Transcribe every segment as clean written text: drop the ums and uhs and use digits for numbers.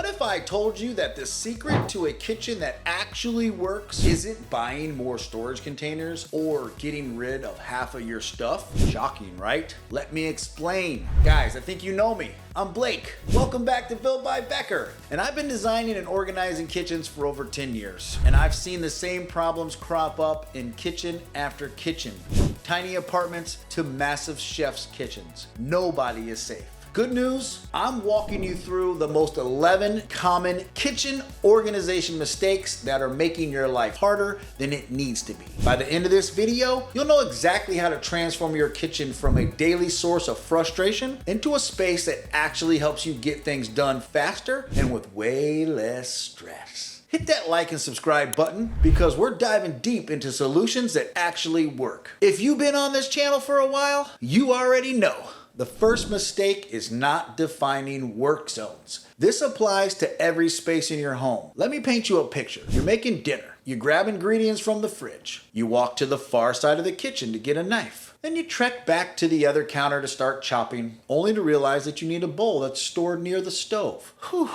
What if I told you that the secret to a kitchen that actually works isn't buying more storage containers or getting rid of half of your stuff? Shocking, right? Let me explain. Guys, I think you know me. I'm Blake. Welcome back to Built by Becker. And I've been designing and organizing kitchens for over 10 years. And I've seen the same problems crop up in kitchen after kitchen, from tiny apartments to massive chef's kitchens. Nobody is safe. Good news, I'm walking you through the most 11 common kitchen organization mistakes that are making your life harder than it needs to be. By the end of this video, you'll know exactly how to transform your kitchen from a daily source of frustration into a space that actually helps you get things done faster and with way less stress. Hit that like and subscribe button because we're diving deep into solutions that actually work. If you've been on this channel for a while, you already know. The first mistake is not defining work zones. This applies to every space in your home. Let me paint you a picture. You're making dinner. You grab ingredients from the fridge. You walk to the far side of the kitchen to get a knife. Then you trek back to the other counter to start chopping, only to realize that you need a bowl that's stored near the stove. Whew,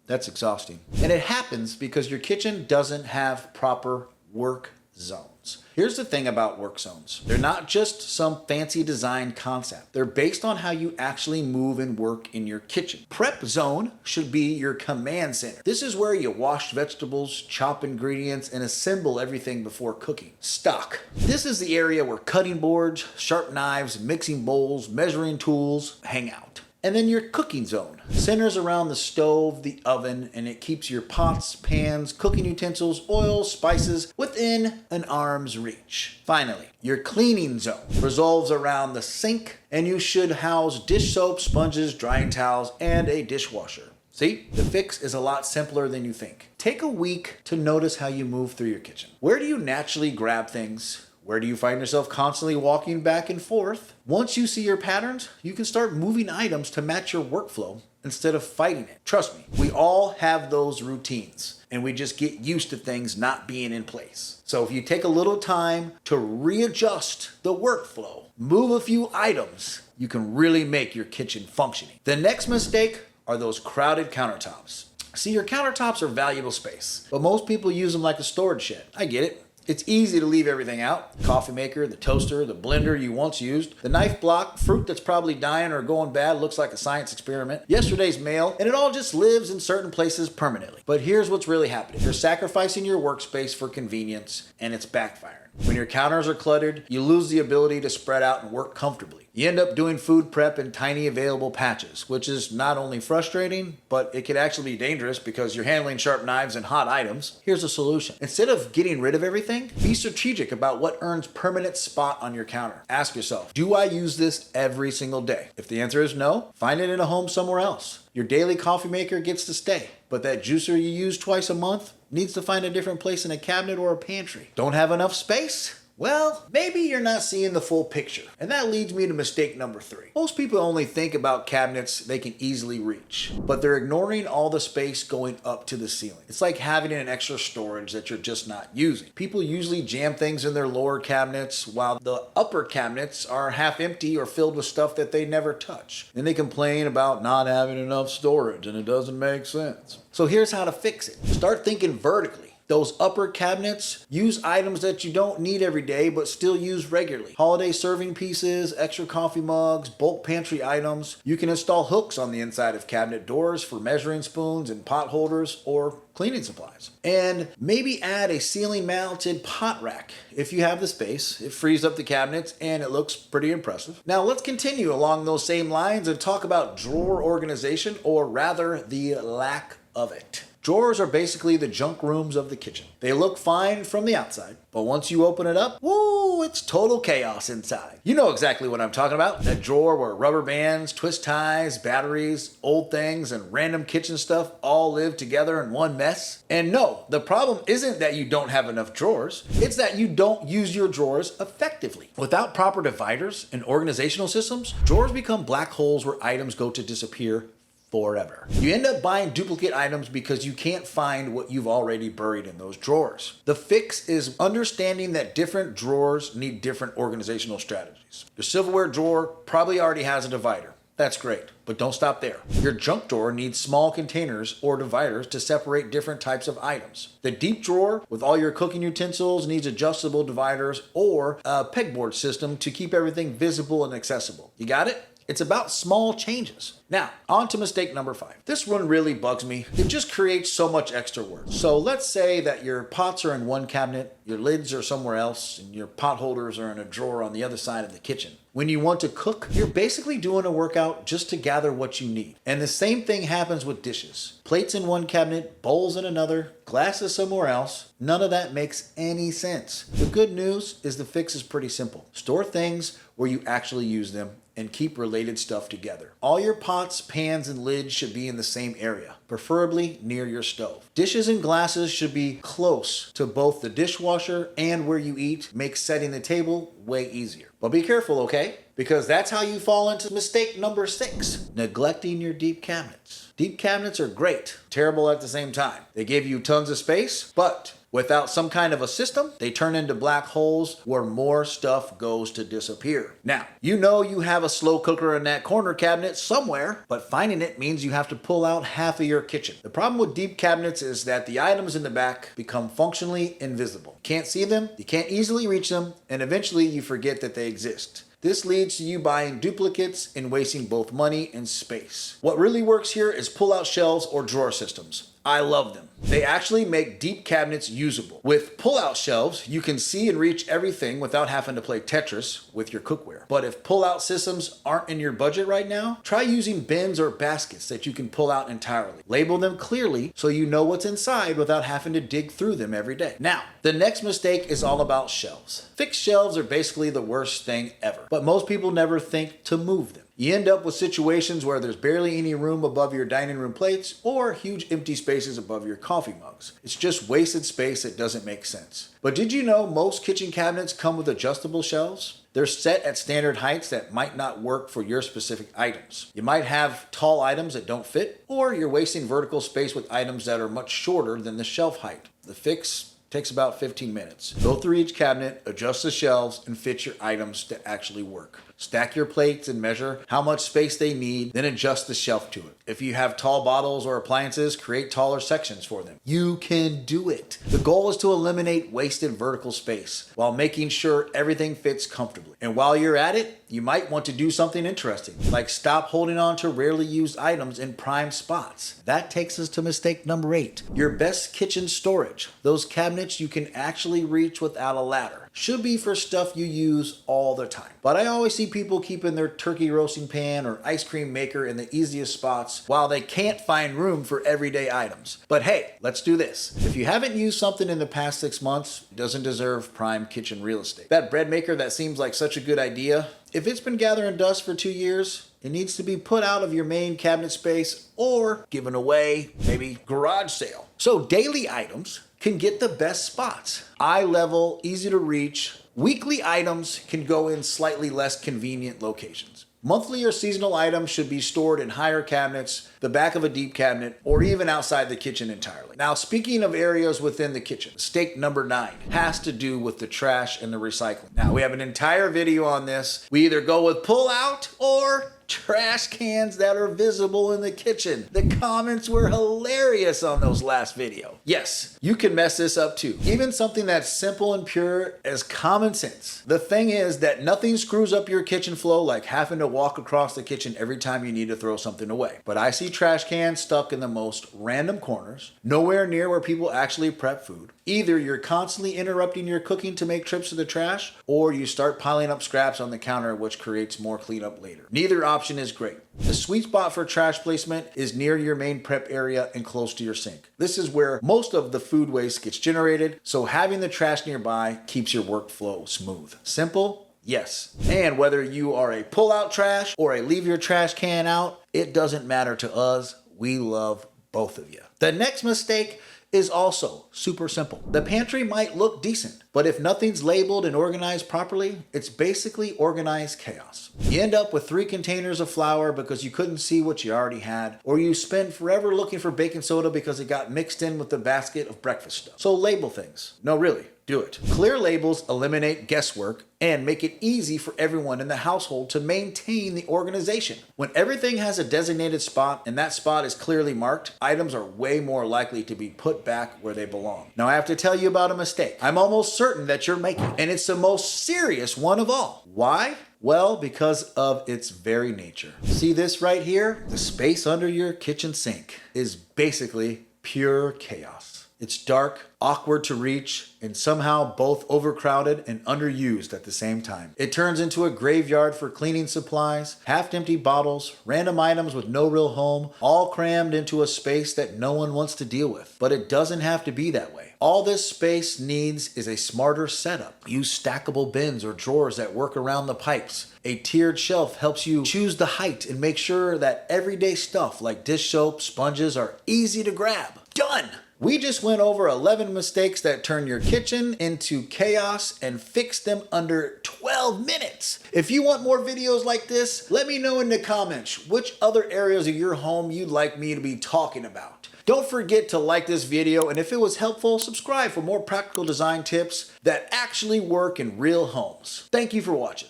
that's exhausting. And it happens because your kitchen doesn't have proper work zones. Here's the thing about work zones. They're not just some fancy design concept. They're based on how you actually move and work in your kitchen. Prep zone should be your command center. This is where you wash vegetables, chop ingredients, and assemble everything before cooking. Stock. This is the area where cutting boards, sharp knives, mixing bowls, measuring tools hang out. And then your cooking zone centers around the stove, the oven, and it keeps your pots, pans, cooking utensils, oils, spices within an arm's reach. Finally, your cleaning zone revolves around the sink, and you should house dish soap, sponges, drying towels, and a dishwasher. See, the fix is a lot simpler than you think. Take a week to notice how you move through your kitchen. Where do you naturally grab things? Where do you find yourself constantly walking back and forth? Once you see your patterns, you can start moving items to match your workflow instead of fighting it. Trust me, we all have those routines and we just get used to things not being in place. So if you take a little time to readjust the workflow, move a few items, you can really make your kitchen functioning. The next mistake are those crowded countertops. See, your countertops are valuable space, but most people use them like a storage shed. I get it. It's easy to leave everything out. The coffee maker, the toaster, the blender you once used, the knife block, fruit that's probably dying or going bad, looks like a science experiment, yesterday's mail, and it all just lives in certain places permanently. But here's what's really happening. You're sacrificing your workspace for convenience, and it's backfiring. When your counters are cluttered, you lose the ability to spread out and work comfortably. You end up doing food prep in tiny available patches, which is not only frustrating, but it could actually be dangerous because you're handling sharp knives and hot items. Here's a solution. Instead of getting rid of everything, be strategic about what earns permanent spot on your counter. Ask yourself, do I use this every single day? If the answer is no, find it in a home somewhere else. Your daily coffee maker gets to stay, but that juicer you use twice a month needs to find a different place in a cabinet or a pantry. Don't have enough space? Well, maybe you're not seeing the full picture. And that leads me to mistake number 3. Most people only think about cabinets they can easily reach, but they're ignoring all the space going up to the ceiling. It's like having an extra storage that you're just not using. People usually jam things in their lower cabinets while the upper cabinets are half empty or filled with stuff that they never touch. Then they complain about not having enough storage and it doesn't make sense. So here's how to fix it. Start thinking vertically. Those upper cabinets, use items that you don't need every day but still use regularly. Holiday serving pieces, extra coffee mugs, bulk pantry items. You can install hooks on the inside of cabinet doors for measuring spoons and pot holders or cleaning supplies. And maybe add a ceiling mounted pot rack. If you have the space, it frees up the cabinets and it looks pretty impressive. Now let's continue along those same lines and talk about drawer organization, or rather the lack of it. Drawers are basically the junk rooms of the kitchen. They look fine from the outside, but once you open it up, woo, it's total chaos inside. You know exactly what I'm talking about. That drawer where rubber bands, twist ties, batteries, old things, and random kitchen stuff all live together in one mess. And no, the problem isn't that you don't have enough drawers. It's that you don't use your drawers effectively. Without proper dividers and organizational systems, drawers become black holes where items go to disappear forever. You end up buying duplicate items because you can't find what you've already buried in those drawers. The fix is understanding that different drawers need different organizational strategies. Your silverware drawer probably already has a divider. That's great, but don't stop there. Your junk drawer needs small containers or dividers to separate different types of items. The deep drawer with all your cooking utensils needs adjustable dividers or a pegboard system to keep everything visible and accessible. You got it? It's about small changes. Now, on to mistake number 5. This one really bugs me. It just creates so much extra work. So let's say that your pots are in one cabinet, your lids are somewhere else, and your pot holders are in a drawer on the other side of the kitchen. When you want to cook, you're basically doing a workout just to gather what you need. And the same thing happens with dishes. Plates in one cabinet, bowls in another, glasses somewhere else. None of that makes any sense. The good news is the fix is pretty simple. Store things where you actually use them and keep related stuff together. All your pots, pans, and lids should be in the same area, preferably near your stove. Dishes and glasses should be close to both the dishwasher and where you eat. Makes setting the table way easier. But be careful, okay? Because that's how you fall into mistake number 6, neglecting your deep cabinets. Deep cabinets are great, terrible at the same time. They give you tons of space, but without some kind of a system, they turn into black holes where more stuff goes to disappear. Now, you know you have a slow cooker in that corner cabinet somewhere, but finding it means you have to pull out half of your kitchen. The problem with deep cabinets is that the items in the back become functionally invisible. You can't see them, you can't easily reach them, and eventually you forget that they exist. This leads to you buying duplicates and wasting both money and space. What really works here is pull-out shelves or drawer systems. I love them. They actually make deep cabinets usable. With pull-out shelves, you can see and reach everything without having to play Tetris with your cookware. But if pull-out systems aren't in your budget right now, try using bins or baskets that you can pull out entirely. Label them clearly so you know what's inside without having to dig through them every day. Now, the next mistake is all about shelves. Fixed shelves are basically the worst thing ever, but most people never think to move them. You end up with situations where there's barely any room above your dining room plates or huge empty spaces above your coffee mugs. It's just wasted space that doesn't make sense. But did you know most kitchen cabinets come with adjustable shelves? They're set at standard heights that might not work for your specific items. You might have tall items that don't fit, or you're wasting vertical space with items that are much shorter than the shelf height. The fix takes about 15 minutes. Go through each cabinet, adjust the shelves, and fit your items to actually work. Stack your plates and measure how much space they need, then adjust the shelf to it. If you have tall bottles or appliances, create taller sections for them. You can do it. The goal is to eliminate wasted vertical space while making sure everything fits comfortably. And while you're at it, you might want to do something interesting, like stop holding on to rarely used items in prime spots. That takes us to mistake number 8. Your best kitchen storage. Those cabinets you can actually reach without a ladder should be for stuff you use all the time. But I always see people keeping their turkey roasting pan or ice cream maker in the easiest spots while they can't find room for everyday items. But hey, let's do this. If you haven't used something in the past 6 months, it doesn't deserve prime kitchen real estate. That bread maker that seems like such a good idea, if it's been gathering dust for 2 years, it needs to be put out of your main cabinet space or given away, maybe garage sale. So daily items can get the best spots. Eye level, easy to reach. Weekly items can go in slightly less convenient locations. Monthly or seasonal items should be stored in higher cabinets, the back of a deep cabinet, or even outside the kitchen entirely. Now, speaking of areas within the kitchen, mistake number 9 has to do with the trash and the recycling. Now, we have an entire video on this. We either go with pull out or trash cans that are visible in the kitchen. The comments were hilarious on those last video. Yes, you can mess this up too. Even something that's simple and pure as common sense. The thing is that nothing screws up your kitchen flow like having to walk across the kitchen every time you need to throw something away. But I see trash cans stuck in the most random corners, nowhere near where people actually prep food. Either you're constantly interrupting your cooking to make trips to the trash, or you start piling up scraps on the counter, which creates more cleanup later. Neither option is great. The sweet spot for trash placement is near your main prep area and close to your sink. This is where most of the food waste gets generated, so having the trash nearby keeps your workflow smooth. Simple? Yes. And whether you are a pull-out trash or a leave your trash can out, it doesn't matter to us. We love both of you. The next mistake is also super simple. The pantry might look decent, but if nothing's labeled and organized properly, it's basically organized chaos. You end up with 3 containers of flour because you couldn't see what you already had, or you spend forever looking for baking soda because it got mixed in with the basket of breakfast stuff. So label things. No, really. do it. Clear labels eliminate guesswork and make it easy for everyone in the household to maintain the organization. When everything has a designated spot and that spot is clearly marked, items are way more likely to be put back where they belong. Now I have to tell you about a mistake I'm almost certain that you're making, and it's the most serious one of all. Why? Well, because of its very nature. See this right here? The space under your kitchen sink is basically pure chaos. It's dark, awkward to reach, and somehow both overcrowded and underused at the same time. It turns into a graveyard for cleaning supplies, half-empty bottles, random items with no real home, all crammed into a space that no one wants to deal with. But it doesn't have to be that way. All this space needs is a smarter setup. Use stackable bins or drawers that work around the pipes. A tiered shelf helps you choose the height and make sure that everyday stuff like dish soap, sponges are easy to grab. Done! We just went over 11 mistakes that turn your kitchen into chaos and fixed them under 12 minutes. If you want more videos like this, let me know in the comments which other areas of your home you'd like me to be talking about. Don't forget to like this video, and if it was helpful, subscribe for more practical design tips that actually work in real homes. Thank you for watching.